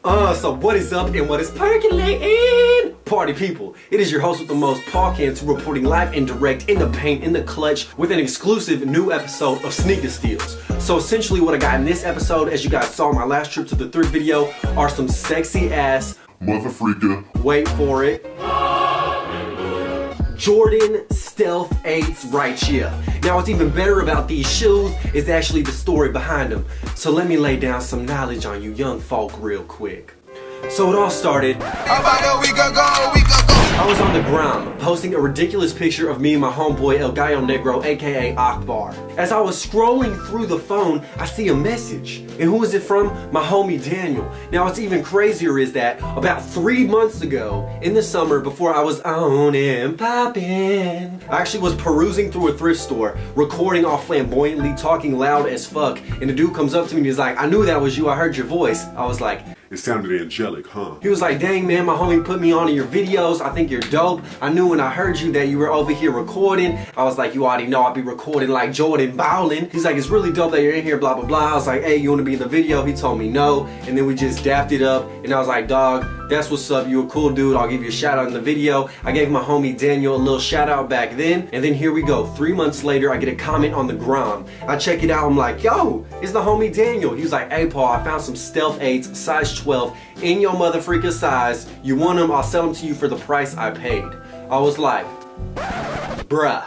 So what is up and what is percolating? Party people, it is your host with the most, Paul Cantu, reporting live and direct in the paint, in the clutch, with an exclusive new episode of Sneaker Steals. So essentially what I got in this episode, as you guys saw in my last trip to the thrift video, are some sexy ass motherfreaker, wait for it, Jordan Stealth 8's right here. Now what's even better about these shoes is actually the story behind them. So let me lay down some knowledge on you young folk real quick. So it all started about a week ago. I was on the gram posting a ridiculous picture of me and my homeboy El Gallo Negro, aka Akbar. As I was scrolling through the phone, I see a message. And who is it from? My homie Daniel. Now what's even crazier is that about 3 months ago, in the summer, before I was on and poppin', I actually was perusing through a thrift store, recording all flamboyantly, talking loud as fuck, and the dude comes up to me and he's like, "I knew that was you, I heard your voice." I was like, "It sounded angelic, huh?" He was like, "Dang man, my homie put me on in your videos. I think you're dope. I knew when I heard you that you were over here recording." I was like, "You already know I'll be recording like Jordan bowling." He's like, "It's really dope that you're in here, blah, blah, blah." I was like, "Hey, you wanna be in the video?" He told me no. And then we just dapped it up. And I was like, "Dog, that's what's up. You a cool dude. I'll give you a shout out in the video." I gave my homie Daniel a little shout out back then. And then here we go. 3 months later, I get a comment on the gram. I check it out. I'm like, "Yo, it's the homie Daniel." He was like, "Hey, Paul, I found some Stealth 8's size 12 in your motherfreaker size. You want them? I'll sell them to you for the price I paid." I was like, bruh.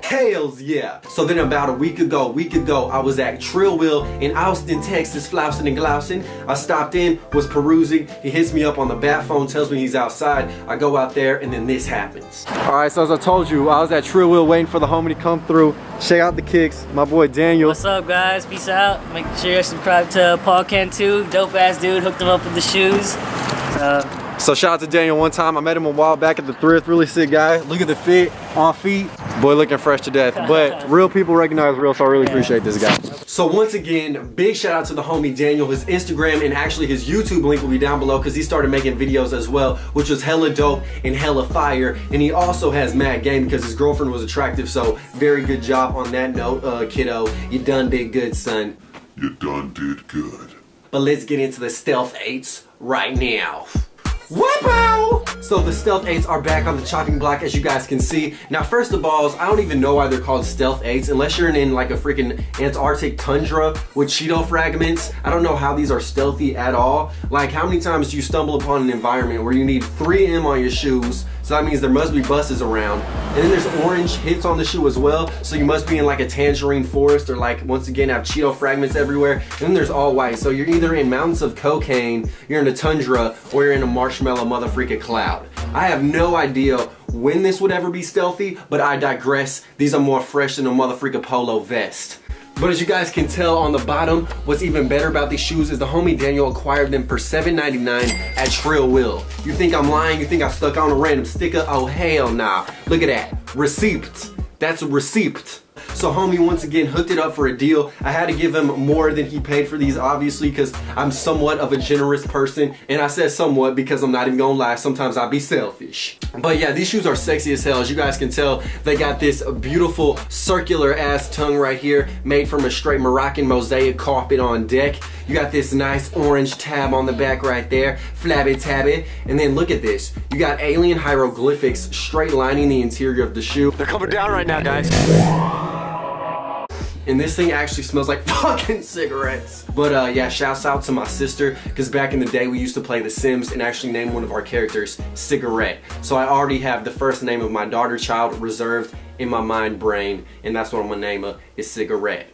Hells yeah. So then about a week ago, I was at Trill Wheel in Austin, Texas, flousing and glousing. I stopped in, was perusing. He hits me up on the bat phone, tells me he's outside. I go out there and then this happens. Alright, so as I told you, I was at Trill Wheel waiting for the homie to come through. Check out the kicks, my boy Daniel. What's up guys, peace out. Make sure you subscribe to Paul Cantu, dope ass dude, hooked him up with the shoes. So shout out to Daniel one time. I met him a while back at the thrift. Really sick guy. Look at the fit, on feet. Boy looking fresh to death. But real people recognize real, so I really appreciate this guy. So once again, big shout out to the homie Daniel. His Instagram and actually his YouTube link will be down below because he started making videos as well, which was hella dope and hella fire. And he also has mad game because his girlfriend was attractive. So very good job on that note, kiddo. You done did good, son. You done did good. But let's get into the Stealth 8's right now. Whoop-ow! So the Stealth 8's are back on the chopping block, as you guys can see. Now first of all, I don't even know why they're called Stealth 8's unless you're in like a freaking Antarctic tundra with Cheeto fragments. I don't know how these are stealthy at all. Like how many times do you stumble upon an environment where you need 3M on your shoes? So that means there must be buses around. And then there's orange hits on the shoe as well. So you must be in like a tangerine forest or like once again have Cheeto fragments everywhere. And then there's all white. So you're either in mountains of cocaine, you're in a tundra, or you're in a marshmallow motherfreaking cloud. I have no idea when this would ever be stealthy, but I digress. These are more fresh than a motherfreaking polo vest. But as you guys can tell on the bottom, what's even better about these shoes is the homie Daniel acquired them for $7.99 at Trill Wheel. You think I'm lying? You think I stuck on a random sticker? Oh hell nah. Look at that. Receipt. That's a receipt. So homie once again hooked it up for a deal. I had to give him more than he paid for these obviously because I'm somewhat of a generous person. And I said somewhat because I'm not even gonna lie, sometimes I be selfish. But yeah, these shoes are sexy as hell. As you guys can tell, they got this beautiful circular ass tongue right here made from a straight Moroccan mosaic carpet on deck. You got this nice orange tab on the back right there, flabby tabby. And then look at this. You got alien hieroglyphics straight lining the interior of the shoe. They're coming down right now, guys. And this thing actually smells like fucking cigarettes. But yeah, shouts out to my sister, because back in the day we used to play The Sims and actually name one of our characters Cigarette. So I already have the first name of my daughter child reserved in my mind brain, and that's what I'm gonna name her, is Cigarette.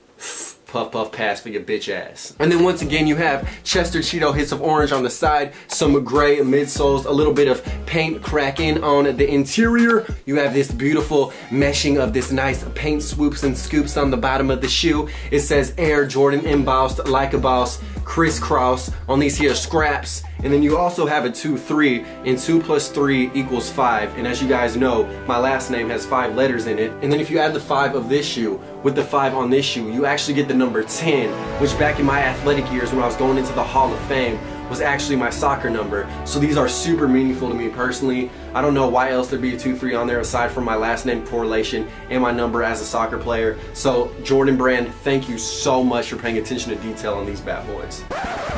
Puff puff pass for your bitch ass. And then once again you have Chester Cheeto hits of orange on the side, some gray midsoles, a little bit of paint cracking on the interior. You have this beautiful meshing of this nice paint swoops and scoops on the bottom of the shoe. It says Air Jordan embossed like a boss, crisscross on these here scraps. And then you also have a 2-3, and 2 plus 3 equals 5. And as you guys know, my last name has 5 letters in it. And then if you add the 5 of this shoe with the 5 on this shoe, you actually get the number 10, which back in my athletic years when I was going into the Hall of Fame was actually my soccer number. So these are super meaningful to me personally. I don't know why else there'd be a 23 on there aside from my last name correlation and my number as a soccer player. So Jordan brand, thank you so much for paying attention to detail on these bad boys.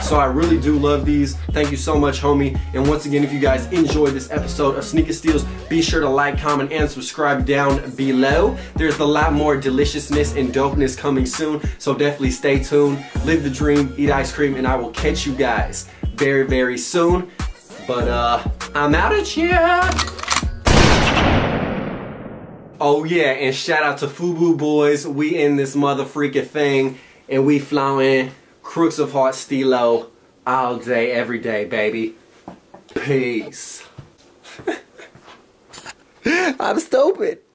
So I really do love these. Thank you so much, homie. And once again, if you guys enjoyed this episode of Sneaker Steals, be sure to like, comment, and subscribe down below. There's a lot more deliciousness and dopeness coming soon, so definitely stay tuned. Live the dream, eat ice cream, and I will catch you guys very, very soon. But I'm out of here. Oh yeah, and shout out to Fubu boys. We in this mother freaking thing, and we flowing Crooks of Heart Stilo all day, every day, baby. Peace. I'm stupid.